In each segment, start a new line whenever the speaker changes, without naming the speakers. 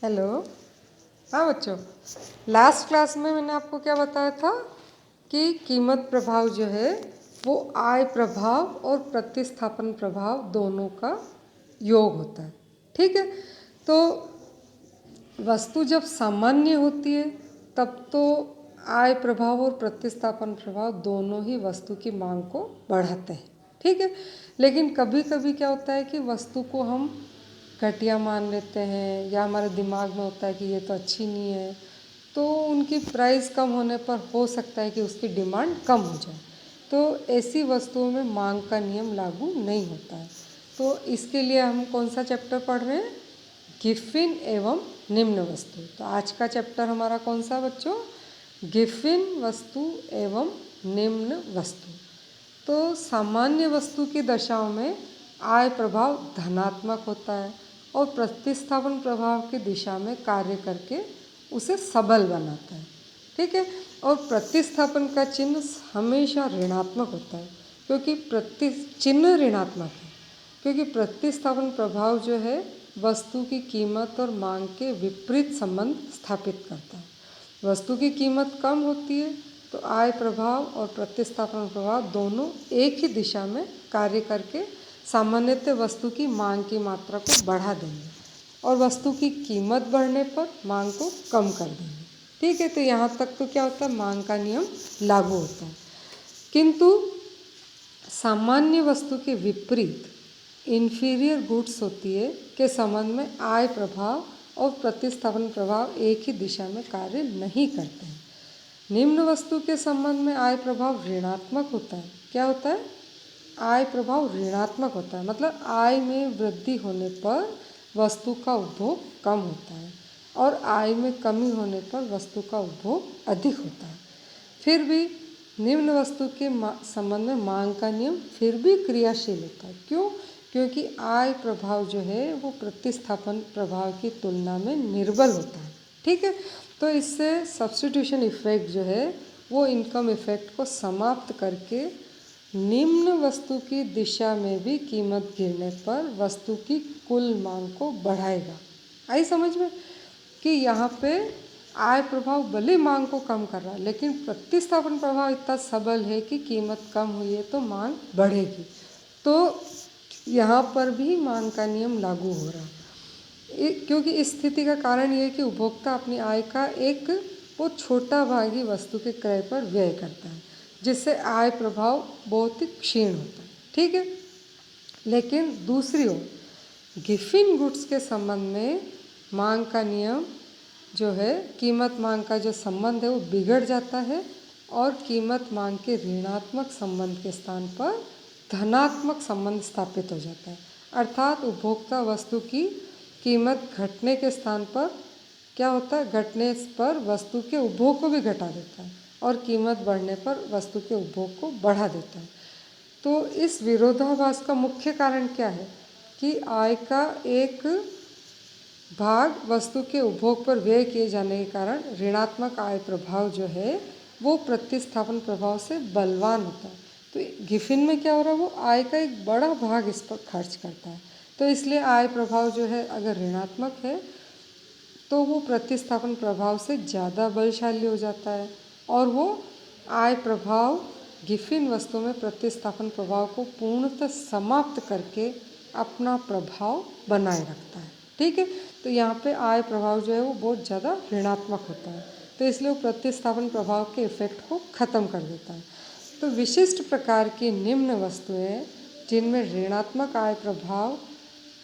Hello. हाँ बच्चों, last class में मैंने आपको क्या बताया था कि कीमत प्रभाव जो है वो आय प्रभाव और प्रतिस्थापन प्रभाव दोनों का योग होता है। ठीक है, तो वस्तु जब सामान्य होती है तब तो आय प्रभाव और प्रतिस्थापन प्रभाव दोनों ही वस्तु की मांग को बढ़ाते हैं। ठीक है, लेकिन कभी कभी क्या होता है कि वस्तु को हम घटिया मान लेते हैं या हमारे दिमाग में होता है कि ये तो अच्छी नहीं है, तो उनकी प्राइस कम होने पर हो सकता है कि उसकी डिमांड कम हो जाए। तो ऐसी वस्तुओं में मांग का नियम लागू नहीं होता है। तो इसके लिए हम कौन सा चैप्टर पढ़ रहे हैं? गिफिन एवं निम्न वस्तु। तो आज का चैप्टर हमारा कौन सा बच्चों? गिफिन वस्तु एवं निम्न वस्तु। तो सामान्य वस्तु की दशाओं में आय प्रभाव धनात्मक होता है और प्रतिस्थापन प्रभाव की दिशा में कार्य करके उसे सबल बनाता है। ठीक है, और प्रतिस्थापन का चिन्ह हमेशा ऋणात्मक होता है क्योंकि चिन्ह ऋणात्मक है क्योंकि प्रतिस्थापन प्रभाव जो है वस्तु की कीमत और मांग के विपरीत संबंध स्थापित करता है। वस्तु की कीमत कम होती है तो आय प्रभाव और प्रतिस्थापन प्रभाव दोनों एक ही दिशा में कार्य करके सामान्यतः वस्तु की मांग की मात्रा को बढ़ा देंगे और वस्तु की कीमत बढ़ने पर मांग को कम कर देंगे। ठीक है, तो यहाँ तक तो क्या होता है? मांग का नियम लागू होता है। किंतु सामान्य वस्तु के विपरीत इन्फीरियर गुड्स होती है के संबंध में आय प्रभाव और प्रतिस्थापन प्रभाव एक ही दिशा में कार्य नहीं करते हैं। निम्न वस्तु के संबंध में आय प्रभाव ऋणात्मक होता है। क्या होता है? आय प्रभाव ऋणात्मक होता है, मतलब आय में वृद्धि होने पर वस्तु का उपभोग कम होता है और आय में कमी होने पर वस्तु का उपभोग अधिक होता है। फिर भी निम्न वस्तु के संबंध में मांग का नियम फिर भी क्रियाशील होता है। क्यों? क्योंकि आय प्रभाव जो है वो प्रतिस्थापन प्रभाव की तुलना में निर्बल होता है। ठीक है, तो इससे सब्स्टिट्यूशन इफेक्ट जो है वो इनकम इफेक्ट को समाप्त करके निम्न वस्तु की दिशा में भी कीमत गिरने पर वस्तु की कुल मांग को बढ़ाएगा। आई समझ में कि यहाँ पे आय प्रभाव भले मांग को कम कर रहा है लेकिन प्रतिस्थापन प्रभाव इतना सबल है कि कीमत कम हुई है तो मांग बढ़ेगी। तो यहाँ पर भी मांग का नियम लागू हो रहा है क्योंकि इस स्थिति का कारण ये है कि उपभोक्ता अपनी आय का एक बहुत छोटा भाग ही वस्तु के क्रय पर व्यय करता है जिससे आय प्रभाव बहुत ही क्षीण होता है। ठीक है, लेकिन दूसरी ओर गिफिन गुड्स के संबंध में मांग का नियम जो है कीमत मांग का जो संबंध है वो बिगड़ जाता है और कीमत मांग के ऋणात्मक संबंध के स्थान पर धनात्मक संबंध स्थापित हो जाता है। अर्थात उपभोक्ता वस्तु की कीमत घटने के स्थान पर क्या होता है? घटने पर वस्तु के उपभोग को भी घटा देता है और कीमत बढ़ने पर वस्तु के उपभोग को बढ़ा देता है। तो इस विरोधाभास का मुख्य कारण क्या है कि आय का एक भाग वस्तु के उपभोग पर व्यय किए जाने के कारण ऋणात्मक आय प्रभाव जो है वो प्रतिस्थापन प्रभाव से बलवान होता है। तो गिफिन में क्या हो रहा है? वो आय का एक बड़ा भाग इस पर खर्च करता है, तो इसलिए आय प्रभाव जो है अगर ऋणात्मक है तो वो प्रतिस्थापन प्रभाव से ज़्यादा बलशाली हो जाता है और वो आय प्रभाव गिफिन वस्तु में प्रतिस्थापन प्रभाव को पूर्णतः समाप्त करके अपना प्रभाव बनाए रखता है। ठीक है, तो यहाँ पे आय प्रभाव जो है वो बहुत ज़्यादा ऋणात्मक होता है, तो इसलिए वो प्रतिस्थापन प्रभाव के इफेक्ट को ख़त्म कर देता है। तो विशिष्ट प्रकार की निम्न वस्तुएं जिनमें ऋणात्मक आय प्रभाव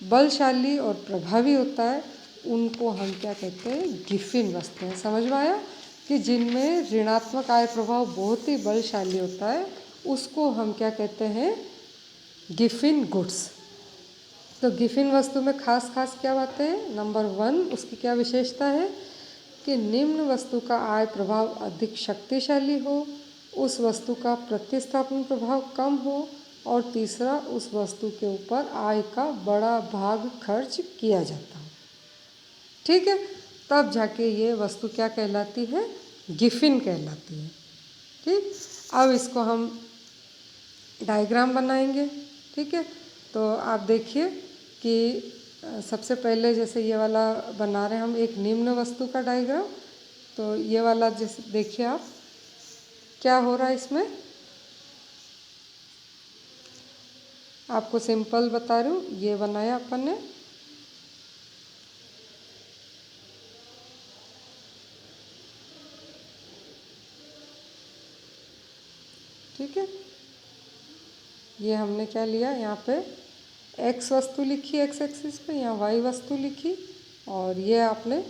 बलशाली और प्रभावी होता है उनको हम क्या कहते हैं? गिफिन वस्तुएं। समझ में आया कि जिनमें ऋणात्मक आय प्रभाव बहुत ही बलशाली होता है उसको हम क्या कहते हैं? Giffen goods. तो गिफिन वस्तु में खास क्या बातें हैं? नंबर 1 उसकी क्या विशेषता है कि निम्न वस्तु का आय प्रभाव अधिक शक्तिशाली हो, उस वस्तु का प्रतिस्थापन प्रभाव कम हो और तीसरा उस वस्तु के ऊपर आय का बड़ा भाग खर्च किया जाता हो। ठीक है, तब जाके ये वस्तु क्या कहलाती है? गिफिन कहलाती है। ठीक, अब इसको हम डायग्राम बनाएंगे। ठीक है, तो आप देखिए कि सबसे पहले जैसे ये वाला बना रहे हैं हम एक निम्न वस्तु का डायग्राम। तो ये वाला जैसे देखिए आप क्या हो रहा है इसमें, आपको सिंपल बता रही हूँ। ये बनाया अपन ने, ठीक है। ये हमने क्या लिया, यहाँ पे एक्स वस्तु लिखी एक्स एक्सिस पे, यहाँ वाई वस्तु लिखी, और ये आपने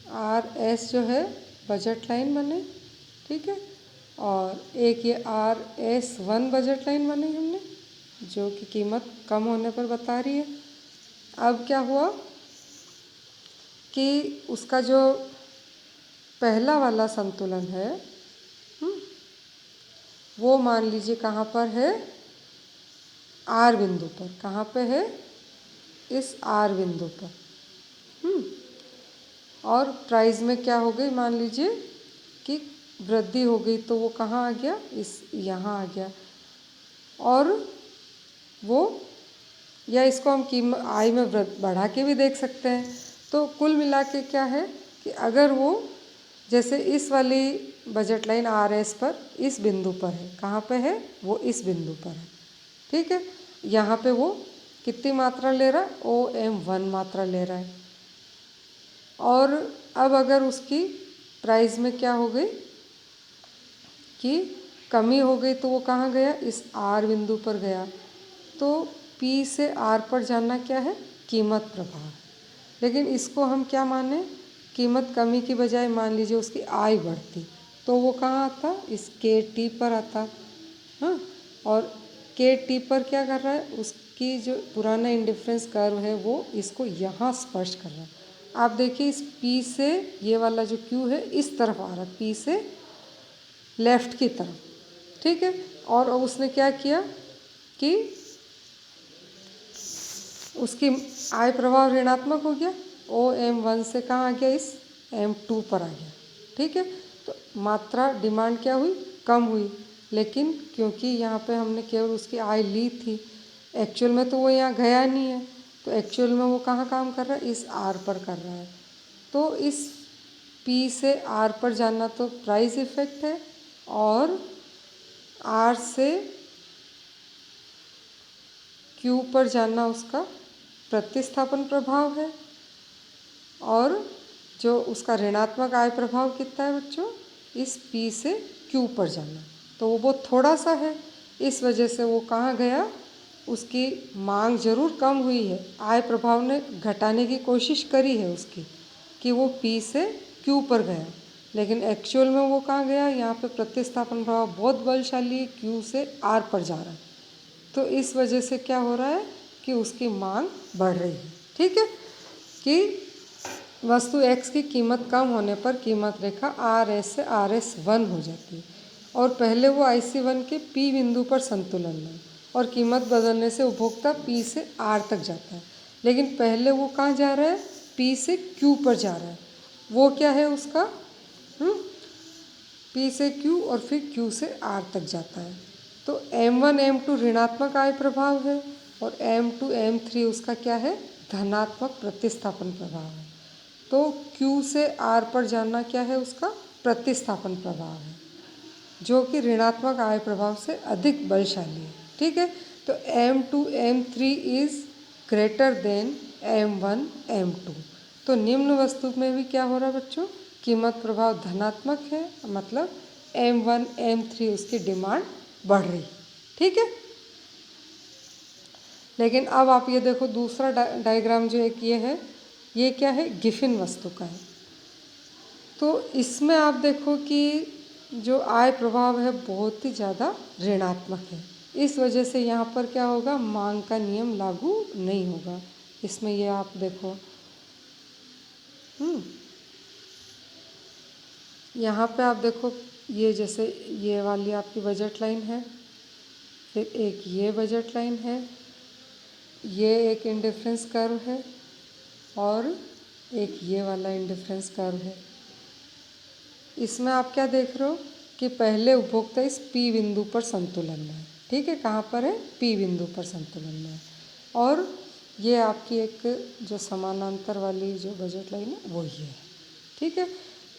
आर एस जो है बजट लाइन बने, ठीक है। और एक ये R S one budget line बनी हमने, जो कि कीमत कम होने पर बता रही है। अब क्या हुआ कि उसका जो पहला वाला संतुलन है, वो मान लीजिए कहाँ पर है, आर बिंदु पर। कहाँ पे है, इस आर बिंदु पर। और प्राइस में क्या हो गई, मान लीजिए कि वृद्धि हो गई, तो वो कहाँ आ गया, इस यहाँ आ गया। और वो, या इसको हम कीमत आई में बढ़ा के भी देख सकते हैं। तो कुल मिला के क्या है कि अगर वो जैसे इस वाली बजट लाइन आर एस पर इस बिंदु पर है, कहाँ पे है, वो इस बिंदु पर है, ठीक है। यहाँ पे वो कितनी मात्रा ले रहा है, OM1 मात्रा ले रहा है। और अब अगर उसकी प्राइस में क्या हो गई कि कमी हो गई, तो वो कहाँ गया, इस आर बिंदु पर गया। तो P से R पर जाना क्या है, कीमत प्रभाव। लेकिन इसको हम क्या माने, कीमत कमी की बजाय मान लीजिए उसकी आय बढ़ती, तो वो कहाँ आता, इस KT पर आता। हाँ, और KT पर क्या कर रहा है, उसकी जो पुराना इंडिफरेंस कर्व है वो इसको यहाँ स्पर्श कर रहा है। आप देखिए इस P से ये वाला जो Q है इस तरफ आ रहा है, P से लेफ्ट की तरफ, ठीक है। और उसने क्या किया कि उसकी आय प्रभाव ऋणात्मक हो गया, OM1 से कहाँ आ गया, इस M2 पर आ गया, ठीक है। तो मात्रा डिमांड क्या हुई, कम हुई। लेकिन क्योंकि यहाँ पे हमने केवल उसकी आय ली थी, एक्चुअल में तो वो यहाँ गया नहीं है, तो एक्चुअल में वो कहाँ काम कर रहा है, इस R पर कर रहा है। तो इस P से R पर जाना तो प्राइस इफेक्ट है, और R से Q पर जाना उसका प्रतिस्थापन प्रभाव है। और जो उसका ऋणात्मक आय प्रभाव कितना है बच्चों, इस P से Q पर जाना, तो वो बहुत थोड़ा सा है। इस वजह से वो कहाँ गया, उसकी मांग जरूर कम हुई है, आय प्रभाव ने घटाने की कोशिश करी है उसकी, कि वो P से Q पर गया, लेकिन एक्चुअल में वो कहाँ गया, यहाँ पे प्रतिस्थापन प्रभाव बहुत बलशाली है, Q से R पर जा रहा है। तो इस वजह से क्या हो रहा है कि उसकी मांग बढ़ रही है, ठीक है। कि वस्तु X की कीमत कम होने पर कीमत रेखा RS से RS1 हो जाती है, और पहले वो IC1 के P बिंदु पर संतुलन में, और कीमत बदलने से उपभोक्ता P से R तक जाता है। लेकिन पहले वो कहाँ जा रहा है, P से Q पर जा रहा है। वो क्या है उसका, P से Q और फिर Q से R तक जाता है। तो M1 M2 ऋणात्मक आय प्रभाव है, और M2 M3 उसका क्या है, धनात्मक प्रतिस्थापन प्रभाव है। तो Q से R पर जाना क्या है, उसका प्रतिस्थापन प्रभाव है, जो कि ऋणात्मक आय प्रभाव से अधिक बलशाली है, ठीक है। तो M2 M3 is greater than M1 M2। तो निम्न वस्तु में भी क्या हो रहा है बच्चों, कीमत प्रभाव धनात्मक है, मतलब M1 M3 उसकी डिमांड बढ़ रही, ठीक है। लेकिन अब आप ये देखो दूसरा डायग्राम जो एक ये है, ये क्या है, गिफिन वस्तु का है। तो इसमें आप देखो कि जो आय प्रभाव है बहुत ही ज़्यादा ऋणात्मक है। इस वजह से यहाँ पर क्या होगा, मांग का नियम लागू नहीं होगा। इसमें ये आप देखो, यहाँ पे आप देखो, ये जैसे ये वाली आपकी बजट लाइन है, फिर एक ये बजट लाइन है, ये एक इंडिफरेंस कर्व है, और एक ये वाला इंडिफरेंस कर्व है। इसमें आप क्या देख रहे हो कि पहले उपभोक्ता इस P बिंदु पर संतुलन में है, ठीक है। कहाँ पर है, P बिंदु पर संतुलन में है। और ये आपकी एक जो समानांतर वाली जो बजट लाइन है वही है। ठीक है,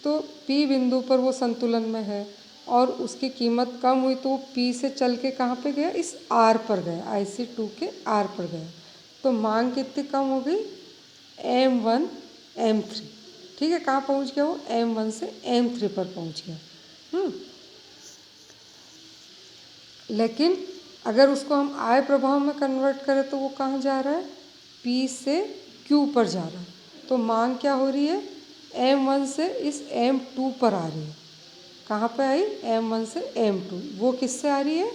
तो P बिंदु पर वो संतुलन में है और उसकी कीमत कम हुई तो वो P से चल के कहाँ पे गया, इस R पर गया, IC2 के R पर गया। तो मांग कितनी कम हो गई, M1 M3। ठीक है, कहाँ पहुँच गया वो, M1 से M3 पर पहुँच गया। लेकिन अगर उसको हम आय प्रभाव में कन्वर्ट करें तो वो कहाँ जा रहा है, P से Q पर जा रहा है। तो मांग क्या हो रही है, M1 से इस M2 पर आ रही है। कहाँ पे आई, M1 से M2। वो किससे आ रही है,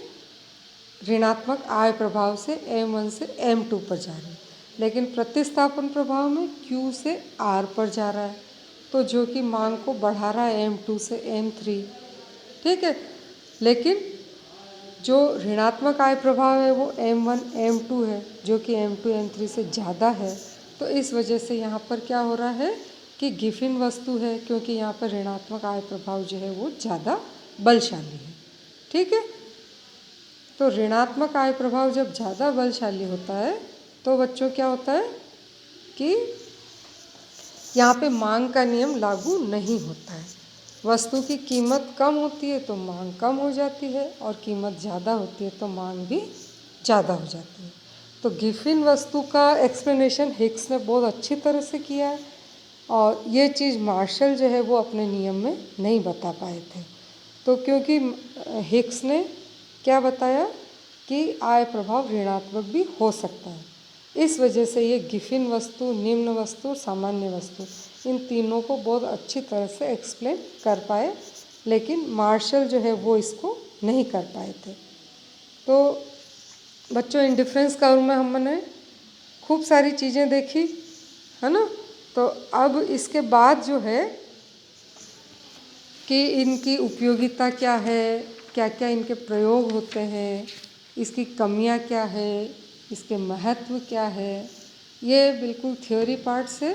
ऋणात्मक आय प्रभाव से M1 से M2 पर जा रही है। लेकिन प्रतिस्थापन प्रभाव में Q से R पर जा रहा है, तो जो कि मांग को बढ़ा रहा है M2 से M3। ठीक है, लेकिन जो ऋणात्मक आय प्रभाव है वो M1 M2 है, जो कि M2 M3 से ज़्यादा है। तो इस वजह से यहाँ पर क्या हो रहा है कि गिफिन वस्तु है, क्योंकि यहाँ पर ऋणात्मक आय प्रभाव जो है वो ज़्यादा बलशाली है। ठीक है, तो ऋणात्मक आय प्रभाव जब ज़्यादा बलशाली होता है तो बच्चों क्या होता है कि यहाँ पे मांग का नियम लागू नहीं होता है। वस्तु की कीमत कम होती है तो मांग कम हो जाती है, और कीमत ज़्यादा होती है तो मांग भी ज़्यादा हो जाती है। तो गिफिन वस्तु का एक्सप्लेनेशन हिक्स ने बहुत अच्छी तरह से किया है, और ये चीज़ मार्शल जो है वो अपने नियम में नहीं बता पाए थे। तो क्योंकि हिक्स ने क्या बताया कि आय प्रभाव ऋणात्मक भी हो सकता है, इस वजह से ये गिफिन वस्तु, निम्न वस्तु, सामान्य वस्तु, इन तीनों को बहुत अच्छी तरह से एक्सप्लेन कर पाए, लेकिन मार्शल जो है वो इसको नहीं कर पाए थे। तो बच्चों, इंडिफरेंस कर्व में हमने खूब सारी चीज़ें देखी है ना। तो अब इसके बाद जो है कि इनकी उपयोगिता क्या है, क्या क्या इनके प्रयोग होते हैं, इसकी कमियां क्या है, इसके महत्व क्या है, ये बिल्कुल थ्योरी पार्ट से,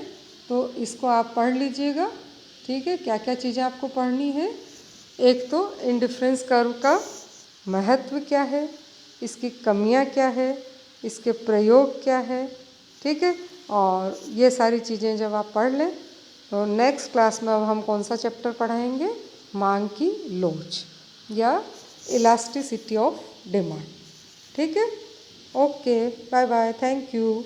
तो इसको आप पढ़ लीजिएगा। ठीक है, क्या क्या चीज़ें आपको पढ़नी है, एक तो इंडिफरेंस कर्व का महत्व क्या है, इसकी कमियां क्या है, इसके प्रयोग क्या है। ठीक है, और ये सारी चीज़ें जब आप पढ़ लें तो नेक्स्ट क्लास में अब हम कौन सा चैप्टर पढ़ाएंगे, मांग की लोच या इलास्टिसिटी ऑफ डिमांड। ठीक है, okay, bye bye, thank you.